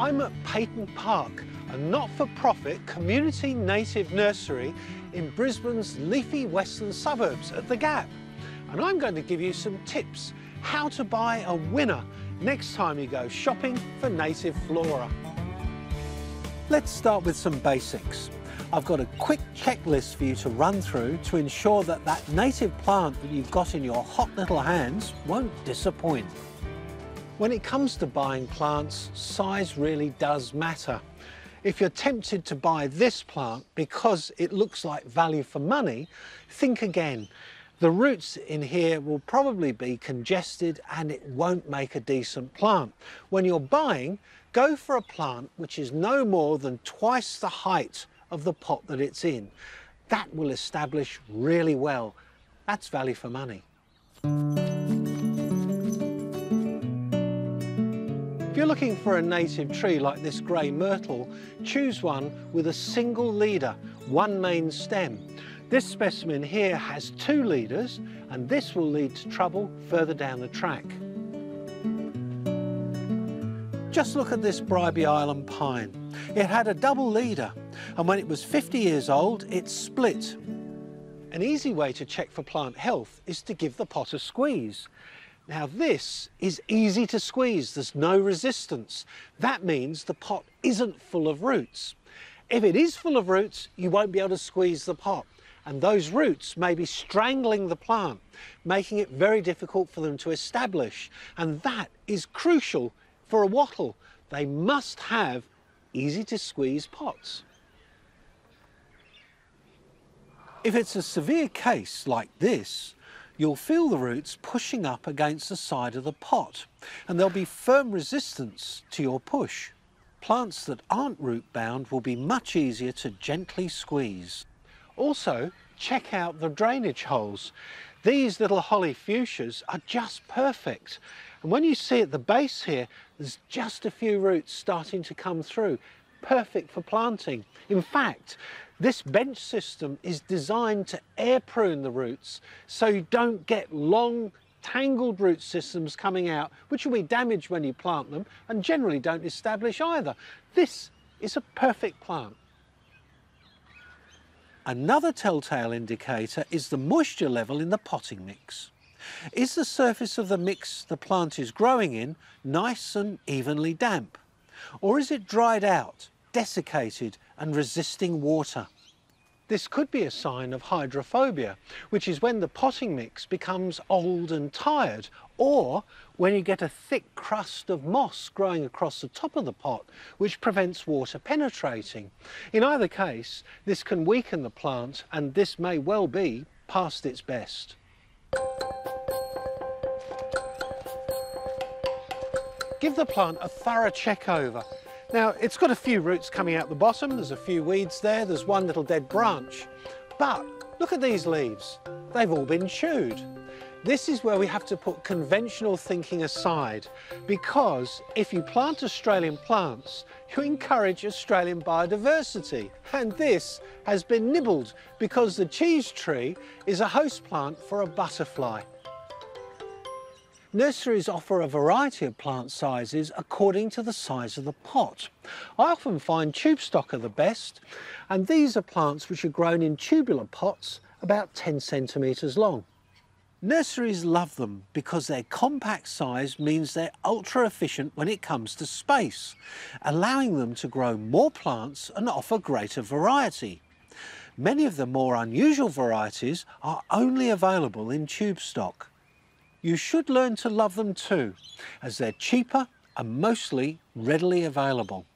I'm at Peyton Park, a not-for-profit community native nursery in Brisbane's leafy western suburbs at the Gap. And I'm going to give you some tips how to buy a winner next time you go shopping for native flora. Let's start with some basics. I've got a quick checklist for you to run through to ensure that that native plant that you've got in your hot little hands won't disappoint. When it comes to buying plants, size really does matter. If you're tempted to buy this plant because it looks like value for money, think again. The roots in here will probably be congested and it won't make a decent plant. When you're buying, go for a plant which is no more than twice the height of the pot that it's in. That will establish really well. That's value for money. If you're looking for a native tree like this grey myrtle, choose one with a single leader, one main stem. This specimen here has 2 leaders, and this will lead to trouble further down the track. Just look at this Bribie Island pine. It had a double leader, and when it was 50 years old, it split. An easy way to check for plant health is to give the pot a squeeze. Now this is easy to squeeze, there's no resistance. That means the pot isn't full of roots. If it is full of roots, you won't be able to squeeze the pot. And those roots may be strangling the plant, making it very difficult for them to establish. And that is crucial for a wattle. They must have easy to squeeze pots. If it's a severe case like this, you'll feel the roots pushing up against the side of the pot, and there'll be firm resistance to your push. Plants that aren't root bound will be much easier to gently squeeze. Also, check out the drainage holes. These little holly fuchsias are just perfect. And when you see at the base here, there's just a few roots starting to come through. Perfect for planting. In fact, this bench system is designed to air prune the roots so you don't get long, tangled root systems coming out, which will be damaged when you plant them and generally don't establish either. This is a perfect plant. Another telltale indicator is the moisture level in the potting mix. Is the surface of the mix the plant is growing in nice and evenly damp? Or is it dried out, desiccated and resisting water? This could be a sign of hydrophobia, which is when the potting mix becomes old and tired, or when you get a thick crust of moss growing across the top of the pot, which prevents water penetrating. In either case, this can weaken the plant, and this may well be past its best. Give the plant a thorough check over. Now, it's got a few roots coming out the bottom, there's a few weeds there, there's one little dead branch. But look at these leaves, they've all been chewed. This is where we have to put conventional thinking aside, because if you plant Australian plants, you encourage Australian biodiversity. And this has been nibbled because the cheese tree is a host plant for a butterfly. Nurseries offer a variety of plant sizes according to the size of the pot. I often find tube stock are the best, and these are plants which are grown in tubular pots about 10 centimetres long. Nurseries love them because their compact size means they're ultra efficient when it comes to space, allowing them to grow more plants and offer greater variety. Many of the more unusual varieties are only available in tube stock. You should learn to love them too, as they're cheaper and mostly readily available.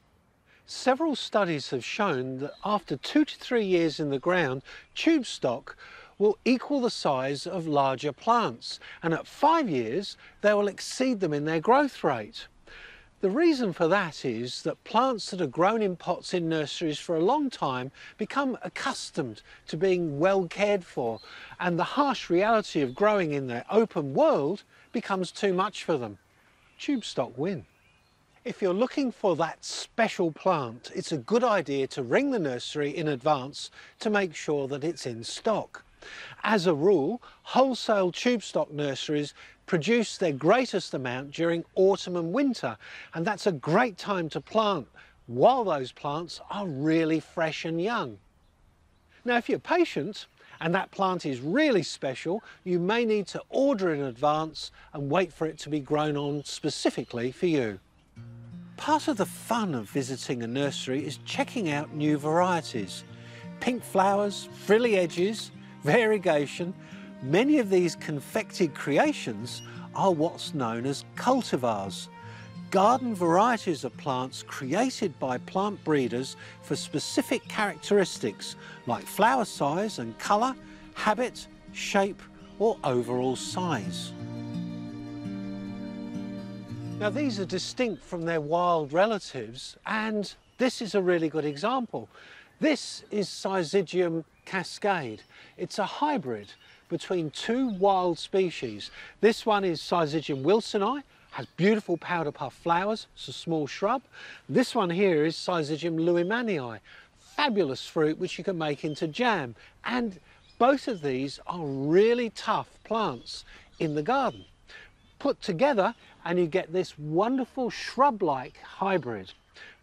Several studies have shown that after 2 to 3 years in the ground, tube stock will equal the size of larger plants, and at 5 years they will exceed them in their growth rate. The reason for that is that plants that are grown in pots in nurseries for a long time become accustomed to being well cared for, and the harsh reality of growing in the open world becomes too much for them. Tube stock win. If you're looking for that special plant, it's a good idea to ring the nursery in advance to make sure that it's in stock. As a rule, wholesale tube stock nurseries produce their greatest amount during autumn and winter, and that's a great time to plant while those plants are really fresh and young. Now, if you're patient and that plant is really special, you may need to order in advance and wait for it to be grown on specifically for you. Part of the fun of visiting a nursery is checking out new varieties. Pink flowers, frilly edges, variegation. Many of these confected creations are what's known as cultivars, garden varieties of plants created by plant breeders for specific characteristics like flower size and colour, habit, shape or overall size. Now these are distinct from their wild relatives, and this is a really good example. This is Syzygium cascade. It's a hybrid between two wild species. This one is Syzygium wilsoni, has beautiful powder puff flowers, it's a small shrub. This one here is Syzygium lewimanii, fabulous fruit which you can make into jam. And both of these are really tough plants in the garden. Put together and you get this wonderful shrub-like hybrid.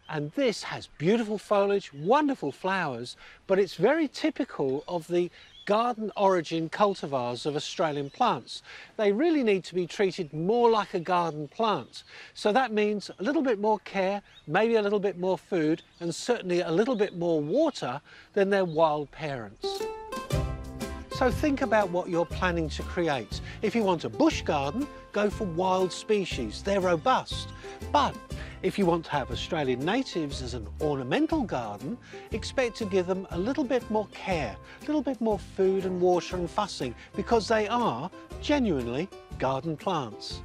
And this has beautiful foliage, wonderful flowers, but it's very typical of the garden origin cultivars of Australian plants. They really need to be treated more like a garden plant. So that means a little bit more care, maybe a little bit more food, and certainly a little bit more water than their wild parents. So think about what you're planning to create. If you want a bush garden, go for wild species. They're robust. But if you want to have Australian natives as an ornamental garden, expect to give them a little bit more care, a little bit more food and water and fussing, because they are genuinely garden plants.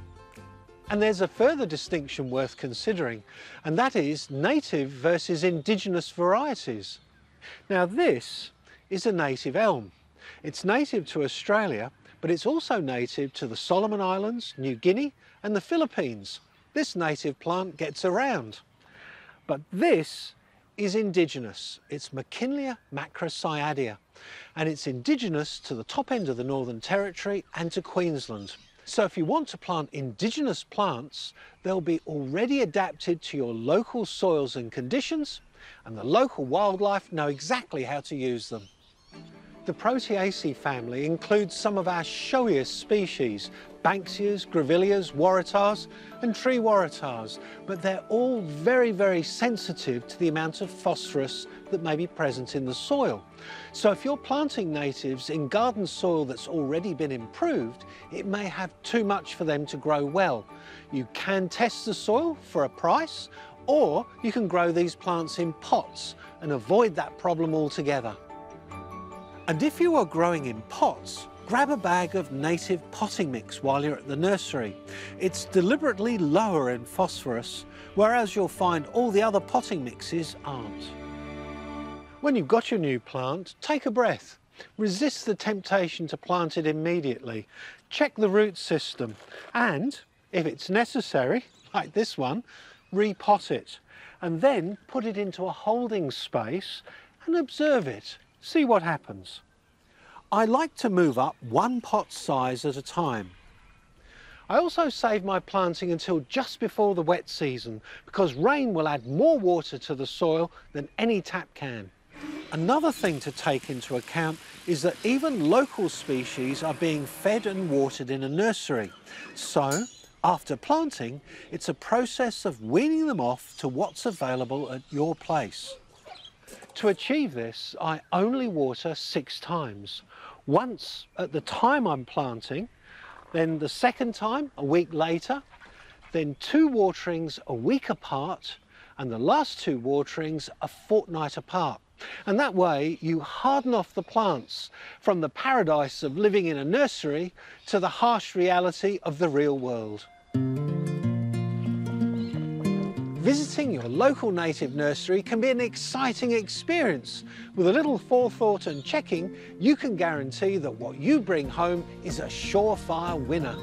And there's a further distinction worth considering, and that is native versus indigenous varieties. Now this is a native elm. It's native to Australia, but it's also native to the Solomon Islands, New Guinea and the Philippines. This native plant gets around. But this is indigenous. It's Mckinleya macrocyadia, and it's indigenous to the top end of the Northern Territory and to Queensland. So if you want to plant indigenous plants, they'll be already adapted to your local soils and conditions, and the local wildlife know exactly how to use them. The Proteaceae family includes some of our showiest species, Banksias, Grevilleas, Waratahs and tree Waratahs, but they're all very, very sensitive to the amount of phosphorus that may be present in the soil. So if you're planting natives in garden soil that's already been improved, it may have too much for them to grow well. You can test the soil for a price, or you can grow these plants in pots and avoid that problem altogether. And if you are growing in pots, grab a bag of native potting mix while you're at the nursery. It's deliberately lower in phosphorus, whereas you'll find all the other potting mixes aren't. When you've got your new plant, take a breath. Resist the temptation to plant it immediately. Check the root system and, if it's necessary, like this one, repot it. And then put it into a holding space and observe it. See what happens. I like to move up one pot size at a time. I also save my planting until just before the wet season because rain will add more water to the soil than any tap can. Another thing to take into account is that even local species are being fed and watered in a nursery. So, after planting, it's a process of weaning them off to what's available at your place. To achieve this, I only water 6 times. Once at the time I'm planting, then the second time a week later, then 2 waterings a week apart, and the last 2 waterings a fortnight apart. And that way you harden off the plants from the paradise of living in a nursery to the harsh reality of the real world. Visiting your local native nursery can be an exciting experience. With a little forethought and checking, you can guarantee that what you bring home is a surefire winner.